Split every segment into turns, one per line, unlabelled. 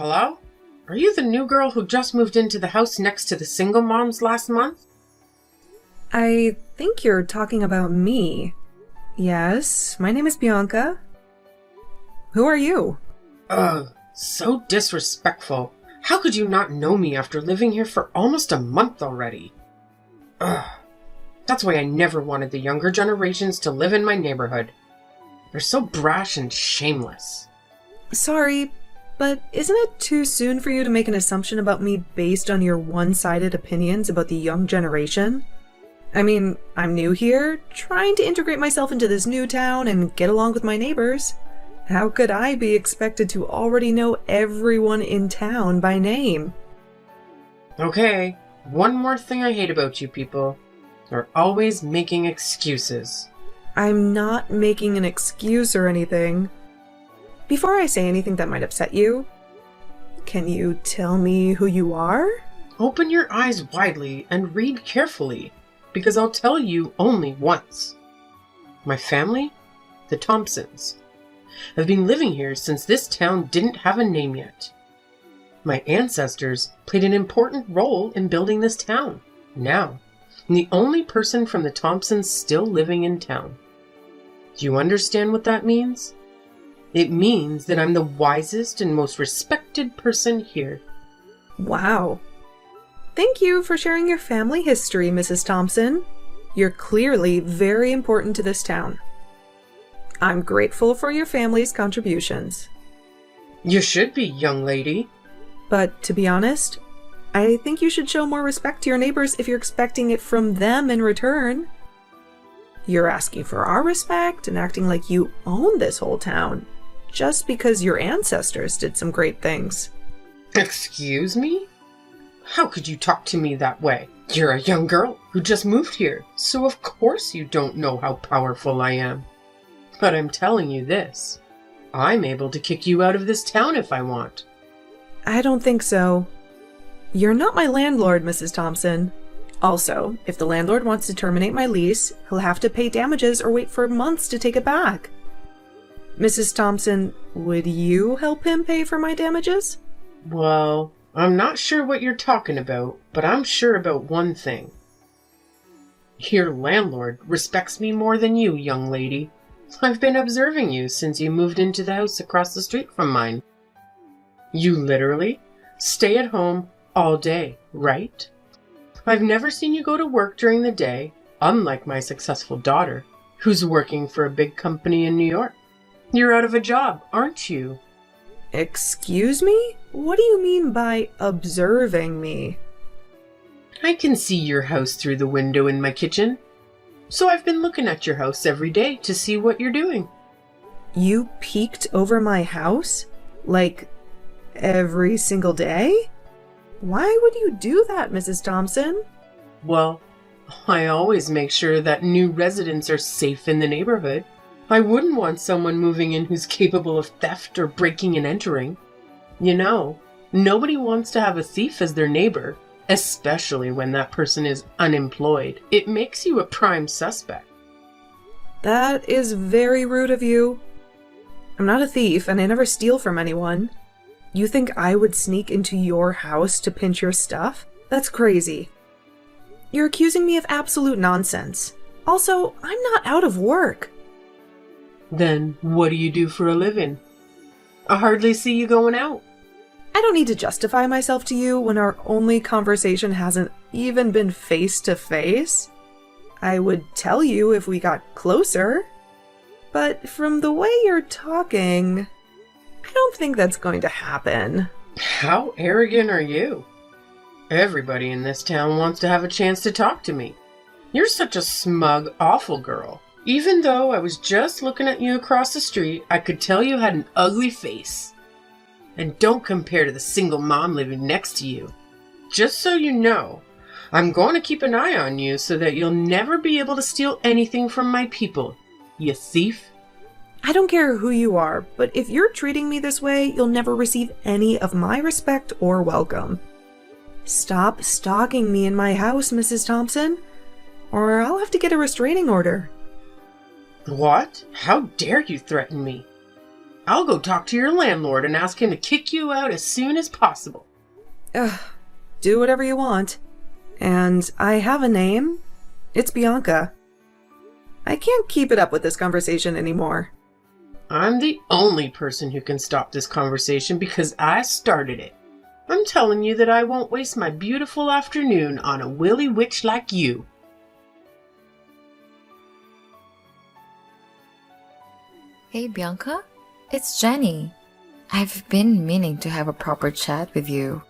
Hello? Are you the new girl who just moved into the house next to the single moms last month?
I think you're talking about me. Yes, my name is Bianca. Who are you?
So disrespectful. How could you not know me after living here for almost a month already? That's why I never wanted the younger generations to live in my neighborhood. They're so brash and shameless.
Sorry, but isn't it too soon for you to make an assumption about me based on your one-sided opinions about the young generation? I mean, I'm new here, trying to integrate myself into this new town and get along with my neighbors. How could I be expected to already know everyone in town by name?
Okay, one more thing I hate about you people. You're always making excuses.
I'm not making an excuse or anything. Before I say anything that might upset you, can you tell me who you are?
Open your eyes widely and read carefully, because I'll tell you only once. My family, the Thompsons, have been living here since this town didn't have a name yet. My ancestors played an important role in building this town. Now, I'm the only person from the Thompsons still living in town. Do you understand what that means? It means that I'm the wisest and most respected person here.
Wow. Thank you for sharing your family history, Mrs. Thompson. You're clearly very important to this town. I'm grateful for your family's contributions.
You should be, young lady.
But to be honest, I think you should show more respect to your neighbors if you're expecting it from them in return. You're asking for our respect and acting like you own this whole town, just because your ancestors did some great things.
Excuse me? How could you talk to me that way? You're a young girl who just moved here, so of course you don't know how powerful I am. But I'm telling you this. I'm able to kick you out of this town if I want.
I don't think so. You're not my landlord, Mrs. Thompson. Also, if the landlord wants to terminate my lease, he'll have to pay damages or wait for months to take it back. Mrs. Thompson, would you help him pay for my damages?
Well, I'm not sure what you're talking about, but I'm sure about one thing. Your landlord respects me more than you, young lady. I've been observing you since you moved into the house across the street from mine. You literally stay at home all day, right? I've never seen you go to work during the day, unlike my successful daughter, who's working for a big company in New York. You're out of a job, aren't you?
Excuse me? What do you mean by observing me?
I can see your house through the window in my kitchen. So I've been looking at your house every day to see what you're doing.
You peeked over my house? Like, every single day? Why would you do that, Mrs. Thompson?
Well, I always make sure that new residents are safe in the neighborhood. I wouldn't want someone moving in who's capable of theft or breaking and entering. You know, nobody wants to have a thief as their neighbor, especially when that person is unemployed. It makes you a prime suspect.
That is very rude of you. I'm not a thief, and I never steal from anyone. You think I would sneak into your house to pinch your stuff? That's crazy. You're accusing me of absolute nonsense. Also, I'm not out of work.
Then what do you do for a living? I hardly see you going out.
I don't need to justify myself to you when our only conversation hasn't even been face to face. I would tell you if we got closer. But from the way you're talking, I don't think that's going to happen.
How arrogant are you? Everybody in this town wants to have a chance to talk to me. You're such a smug, awful girl. Even though I was just looking at you across the street, I could tell you had an ugly face. And don't compare to the single mom living next to you. Just so you know, I'm going to keep an eye on you so that you'll never be able to steal anything from my people, you thief.
I don't care who you are, but if you're treating me this way, you'll never receive any of my respect or welcome. Stop stalking me in my house, Mrs. Thompson, or I'll have to get a restraining order.
What? How dare you threaten me? I'll go talk to your landlord and ask him to kick you out as soon as possible.
Ugh, do whatever you want. And I have a name. It's Bianca. I can't keep it up with this conversation anymore.
I'm the only person who can stop this conversation because I started it. I'm telling you that I won't waste my beautiful afternoon on a willy witch like you.
Hey Bianca, it's Jenny. I've been meaning to have a proper chat with you.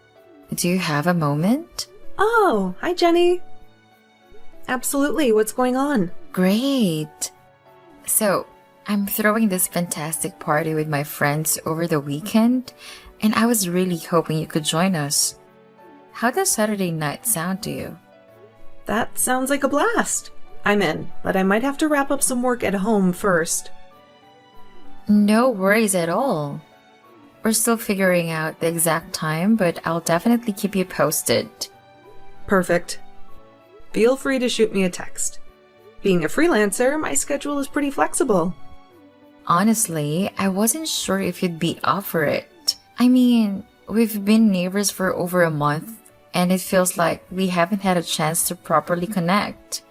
Do you have a moment?
Oh, hi Jenny. Absolutely, what's going on?
Great. So, I'm throwing this fantastic party with my friends over the weekend, and I was really hoping you could join us. How does Saturday night sound to you?
That sounds like a blast. I'm in, but I might have to wrap up some work at home first.
No worries at all. We're still figuring out the exact time, but I'll definitely keep you posted.
Perfect. Feel free to shoot me a text. Being a freelancer, my schedule is pretty flexible.
Honestly, I wasn't sure if you'd be up for it. I mean, we've been neighbors for over a month, and it feels like we haven't had a chance to properly connect.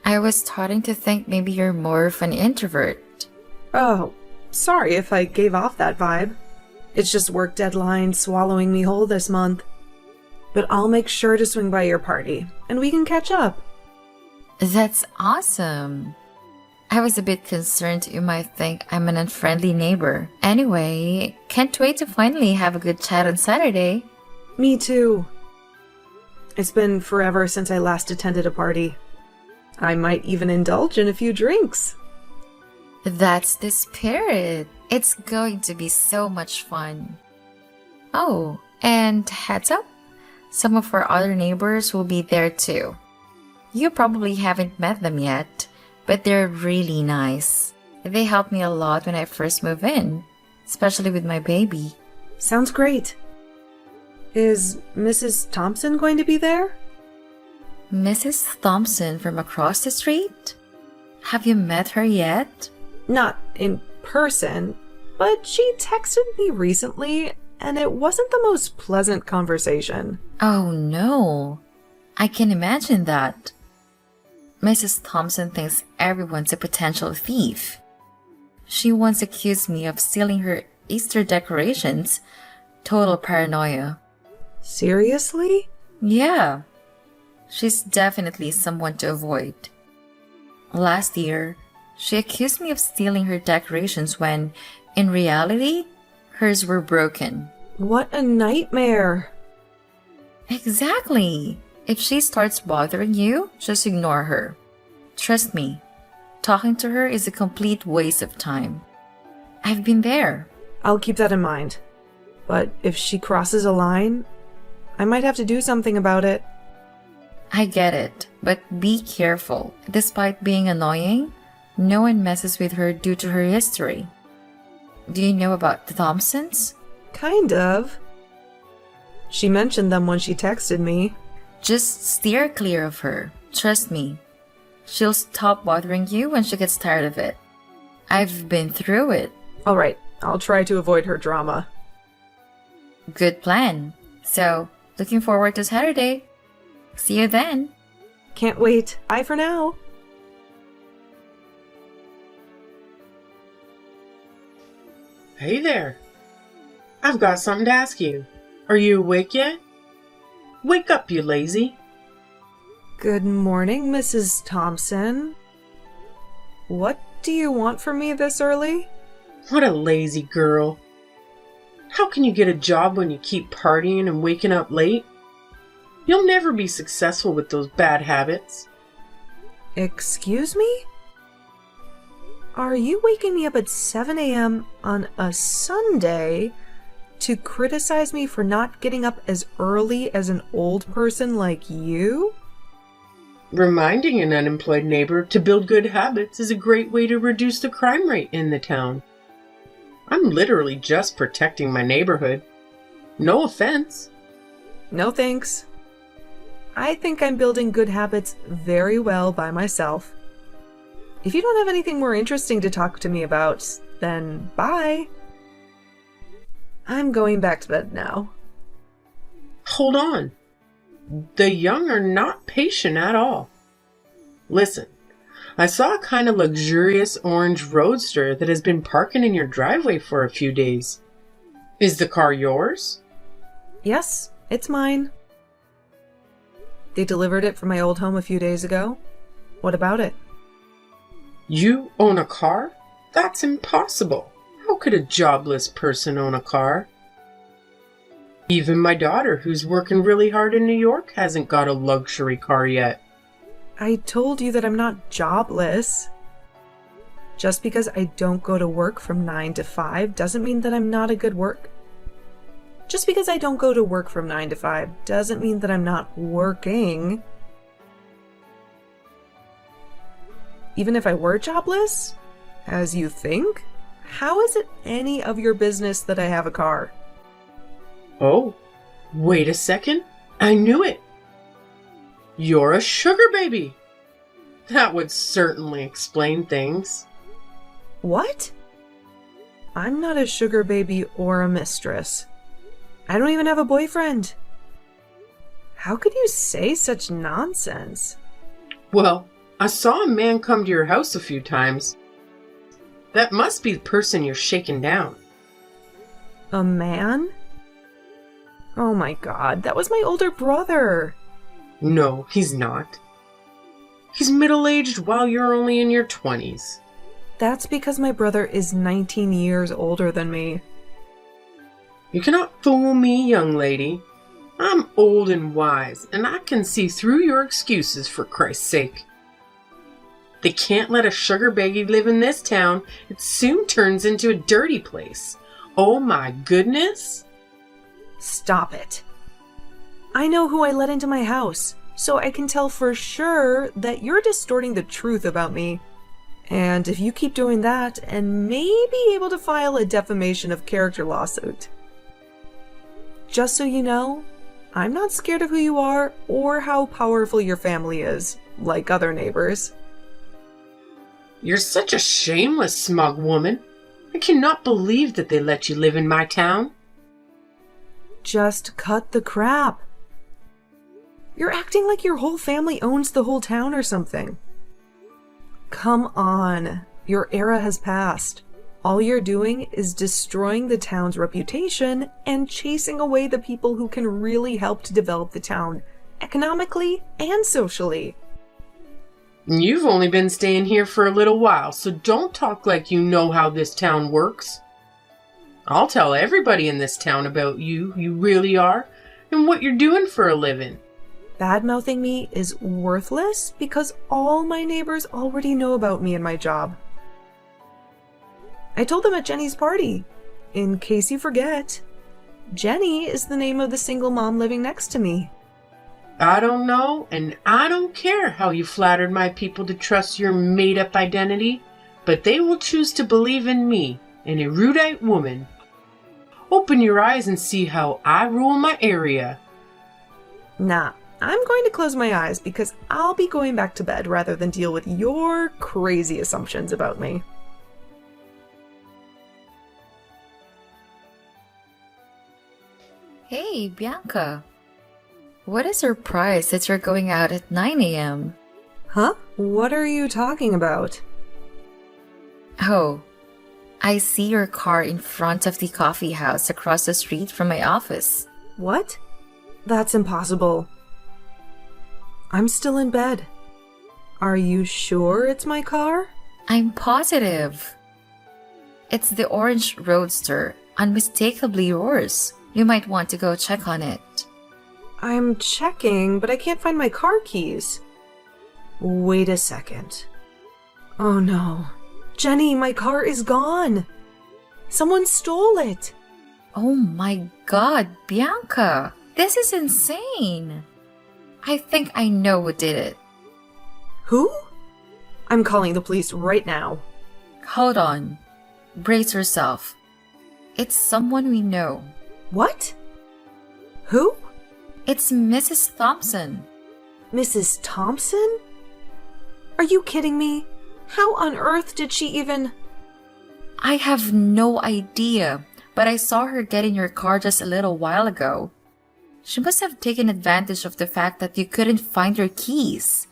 I was starting to think maybe you're more of an introvert.
Oh, sorry if I gave off that vibe. It's just work deadline swallowing me whole this month. But I'll make sure to swing by your party, and we can catch up.
That's awesome. I was a bit concerned you might think I'm an unfriendly neighbor. Anyway, can't wait to finally have a good chat on Saturday.
Me too. It's been forever since I last attended a party. I might even indulge in a few drinks.
That's the spirit. It's going to be so much fun. Oh, and heads up, some of our other neighbors will be there too. You probably haven't met them yet, but they're really nice. They helped me a lot when I first moved in, especially with my baby.
Sounds great. Is Mrs. Thompson going to be there?
Mrs. Thompson from across the street? Have you met her yet?
Not in person, but she texted me recently, and it wasn't the most pleasant conversation.
Oh no, I can imagine that. Mrs. Thompson thinks everyone's a potential thief. She once accused me of stealing her Easter decorations. Total paranoia.
Seriously?
Yeah. She's definitely someone to avoid. Last year, she accused me of stealing her decorations when, in reality, hers were broken.
What a nightmare.
Exactly. If she starts bothering you, just ignore her. Trust me, talking to her is a complete waste of time. I've been there.
I'll keep that in mind. But if she crosses a line, I might have to do something about it.
I get it, but be careful. Despite being annoying, no one messes with her due to her history. Do you know about the Thompsons?
Kind of. She mentioned them when she texted me.
Just steer clear of her. Trust me. She'll stop bothering you when she gets tired of it. I've been through it.
All right, I'll try to avoid her drama.
Good plan. So, looking forward to Saturday. See you then.
Can't wait. Bye for now.
Hey there. I've got something to ask you. Are you awake yet? Wake up, you lazy.
Good morning, Mrs. Thompson. What do you want from me this early?
What a lazy girl. How can you get a job when you keep partying and waking up late? You'll never be successful with those bad habits.
Excuse me? Are you waking me up at 7 a.m. on a Sunday to criticize me for not getting up as early as an old person like you?
Reminding an unemployed neighbor to build good habits is a great way to reduce the crime rate in the town. I'm literally just protecting my neighborhood. No offense.
No thanks. I think I'm building good habits very well by myself. If you don't have anything more interesting to talk to me about, then bye. I'm going back to bed now.
Hold on. The young are not patient at all. Listen, I saw a kind of luxurious orange roadster that has been parking in your driveway for a few days. Is the car yours?
Yes, it's mine. They delivered it from my old home a few days ago. What about it?
You own a car? That's impossible. How could a jobless person own a car? Even my daughter, who's working really hard in New York, hasn't got a luxury car yet.
I told you that I'm not jobless. Just because I don't go to work from 9 to 5 doesn't mean that I'm not a good work. Just because I don't go to work from 9 to 5 doesn't mean that I'm not working. Even if I were jobless, as you think, how is it any of your business that I have a car?
Oh, wait a second. I knew it. You're a sugar baby. That would certainly explain things.
What? I'm not a sugar baby or a mistress. I don't even have a boyfriend. How could you say such nonsense?
Well, I saw a man come to your house a few times. That must be the person you're shaking down.
A man? Oh my god, that was my older brother.
No, he's not. He's middle-aged while you're only in your 20s.
That's because my brother is 19 years older than me.
You cannot fool me, young lady. I'm old and wise, and I can see through your excuses, for Christ's sake. They can't let a sugar baby live in this town. It soon turns into a dirty place. Oh my goodness!
Stop it. I know who I let into my house, so I can tell for sure that you're distorting the truth about me. And if you keep doing that, and may be able to file a defamation of character lawsuit. Just so you know, I'm not scared of who you are or how powerful your family is, like other neighbors.
You're such a shameless, smug woman. I cannot believe that they let you live in my town.
Just cut the crap. You're acting like your whole family owns the whole town or something. Come on, your era has passed. All you're doing is destroying the town's reputation and chasing away the people who can really help to develop the town, economically and socially.
You've only been staying here for a little while, so don't talk like you know how this town works. I'll tell everybody in this town about you really are, and what you're doing for a living.
Bad-mouthing me is worthless because all my neighbors already know about me and my job. I told them at Jenny's party. In case you forget, Jenny is the name of the single mom living next to me.
I don't know, and I don't care how you flattered my people to trust your made-up identity, but they will choose to believe in me, an erudite woman. Open your eyes and see how I rule my area.
Nah, I'm going to close my eyes because I'll be going back to bed rather than deal with your crazy assumptions about me.
Hey, Bianca. What a surprise that you're going out at 9 a.m.
Huh? What are you talking about?
Oh, I see your car in front of the coffee house across the street from my office.
What? That's impossible. I'm still in bed. Are you sure it's my car?
I'm positive. It's the orange roadster, unmistakably yours. You might want to go check on it.
I'm checking, but I can't find my car keys. Wait a second. Oh no. Jenny, my car is gone. Someone stole it.
Oh my god, Bianca. This is insane. I think I know who did it.
Who? I'm calling the police right now.
Hold on. Brace yourself. It's someone we know.
What? Who?
It's Mrs. Thompson.
Mrs. Thompson? Are you kidding me? How on earth did she even...
I have no idea, but I saw her get in your car just a little while ago. She must have taken advantage of the fact that you couldn't find your keys.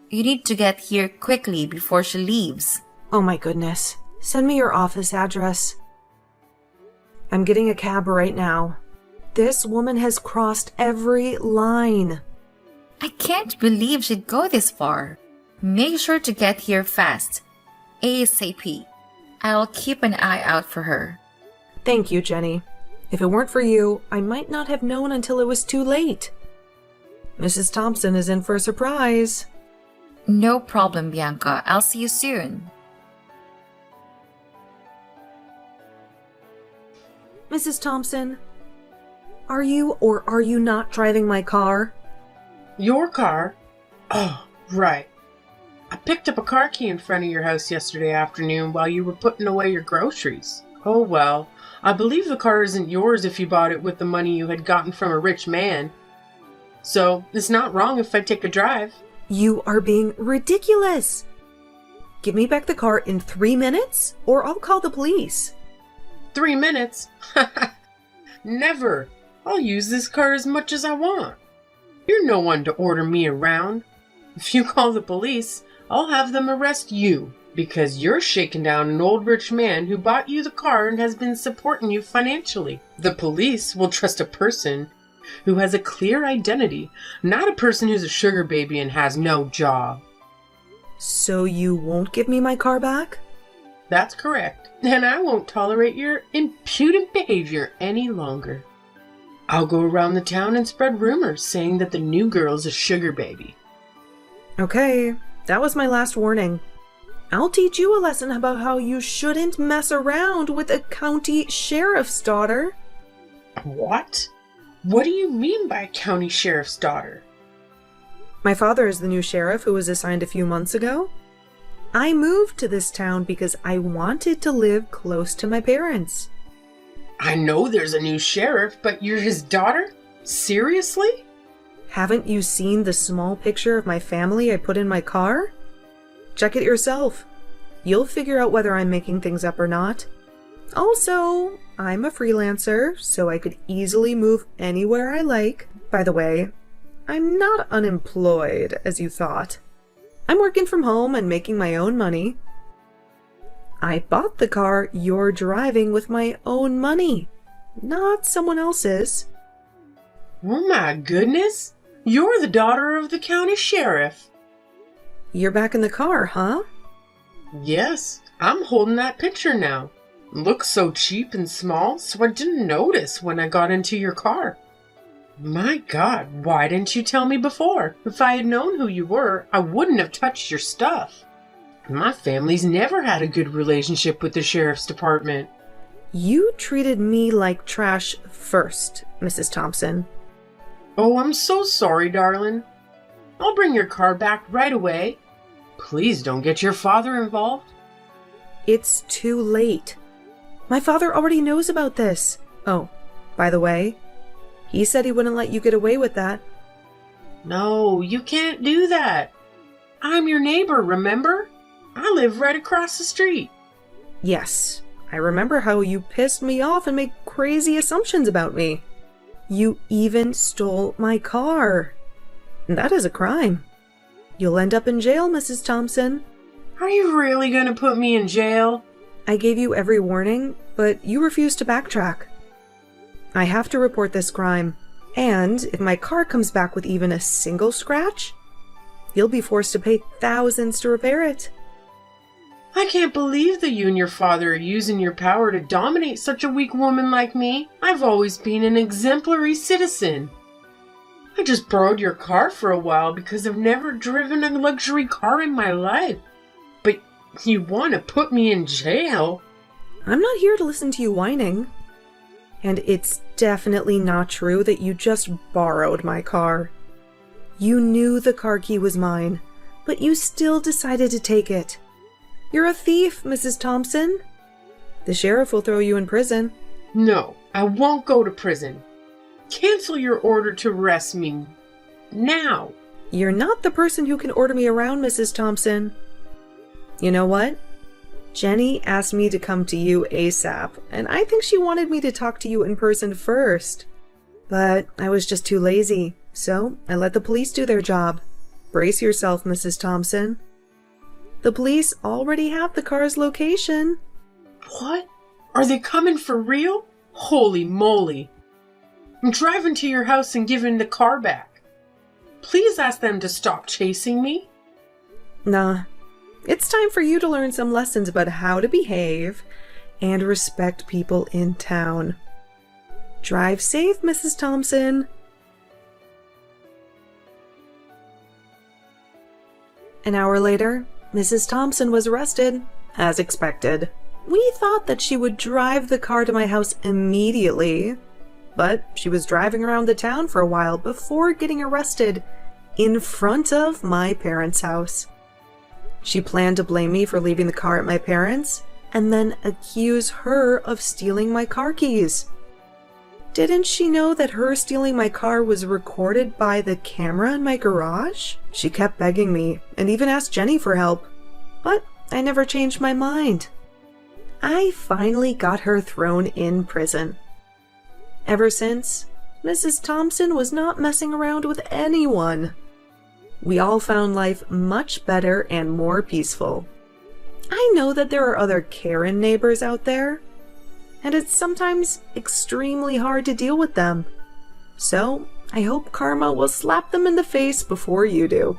You need to get here quickly before she leaves.
Oh my goodness. Send me your office address. I'm getting a cab right now. This woman has crossed every line.
I can't believe she'd go this far. Make sure to get here fast. ASAP. I'll keep an eye out for her.
Thank you, Jenny. If it weren't for you, I might not have known until it was too late. Mrs. Thompson is in for a surprise.
No problem, Bianca. I'll see you soon.
Mrs. Thompson, are you or are you not driving my car?
Your car? Oh, right. I picked up a car key in front of your house yesterday afternoon while you were putting away your groceries. Oh well, I believe the car isn't yours if you bought it with the money you had gotten from a rich man. So, it's not wrong if I take a drive.
You are being ridiculous. Give me back the car in 3 minutes, or I'll call the police.
3 minutes? Never. I'll use this car as much as I want. You're no one to order me around. If you call the police, I'll have them arrest you, because you're shaking down an old rich man who bought you the car and has been supporting you financially. The police will trust a person who has a clear identity, not a person who's a sugar baby and has no job.
So you won't give me my car back?
That's correct, and I won't tolerate your impudent behavior any longer. I'll go around the town and spread rumors saying that the new girl's a sugar baby.
Okay, that was my last warning. I'll teach you a lesson about how you shouldn't mess around with a county sheriff's daughter.
What? What do you mean by county sheriff's daughter?
My father is the new sheriff who was assigned a few months ago. I moved to this town because I wanted to live close to my parents.
I know there's a new sheriff, but you're his daughter? Seriously?
Haven't you seen the small picture of my family I put in my car? Check it yourself. You'll figure out whether I'm making things up or not. Also, I'm a freelancer, so I could easily move anywhere I like. By the way, I'm not unemployed, as you thought. I'm working from home and making my own money. I bought the car you're driving with my own money, not someone else's.
Oh my goodness! You're the daughter of the county sheriff.
You're back in the car, huh?
Yes, I'm holding that picture now. Looks so cheap and small, so I didn't notice when I got into your car. My God, why didn't you tell me before? If I had known who you were, I wouldn't have touched your stuff. My family's never had a good relationship with the sheriff's department.
You treated me like trash first, Mrs. Thompson.
Oh, I'm so sorry, darling. I'll bring your car back right away. Please don't get your father involved.
It's too late. My father already knows about this. Oh, by the way, he said he wouldn't let you get away with that.
No, you can't do that. I'm your neighbor, remember? I live right across the street.
Yes, I remember how you pissed me off and made crazy assumptions about me. You even stole my car. That is a crime. You'll end up in jail, Mrs. Thompson.
Are you really going to put me in jail?
I gave you every warning, but you refused to backtrack. I have to report this crime, and if my car comes back with even a single scratch, you'll be forced to pay thousands to repair it.
I can't believe that you and your father are using your power to dominate such a weak woman like me. I've always been an exemplary citizen. I just borrowed your car for a while because I've never driven a luxury car in my life. But you want to put me in jail?
I'm not here to listen to you whining. And it's definitely not true that you just borrowed my car. You knew the car key was mine, but you still decided to take it. You're a thief, Mrs. Thompson. The sheriff will throw you in prison.
No, I won't go to prison. Cancel your order to arrest me. Now.
You're not the person who can order me around, Mrs. Thompson. You know what? Jenny asked me to come to you ASAP, and I think she wanted me to talk to you in person first. But I was just too lazy, so I let the police do their job. Brace yourself, Mrs. Thompson. The police already have the car's location.
What? Are they coming for real? Holy moly. I'm driving to your house and giving the car back. Please ask them to stop chasing me.
Nah. It's time for you to learn some lessons about how to behave and respect people in town. Drive safe, Mrs. Thompson. An hour later, Mrs. Thompson was arrested, as expected. We thought that she would drive the car to my house immediately, but she was driving around the town for a while before getting arrested in front of my parents' house. She planned to blame me for leaving the car at my parents' and then accuse her of stealing my car keys. Didn't she know that her stealing my car was recorded by the camera in my garage? She kept begging me and even asked Jenny for help, but I never changed my mind. I finally got her thrown in prison. Ever since, Mrs. Thompson was not messing around with anyone. We all found life much better and more peaceful. I know that there are other Karen neighbors out there, and it's sometimes extremely hard to deal with them. So, I hope karma will slap them in the face before you do.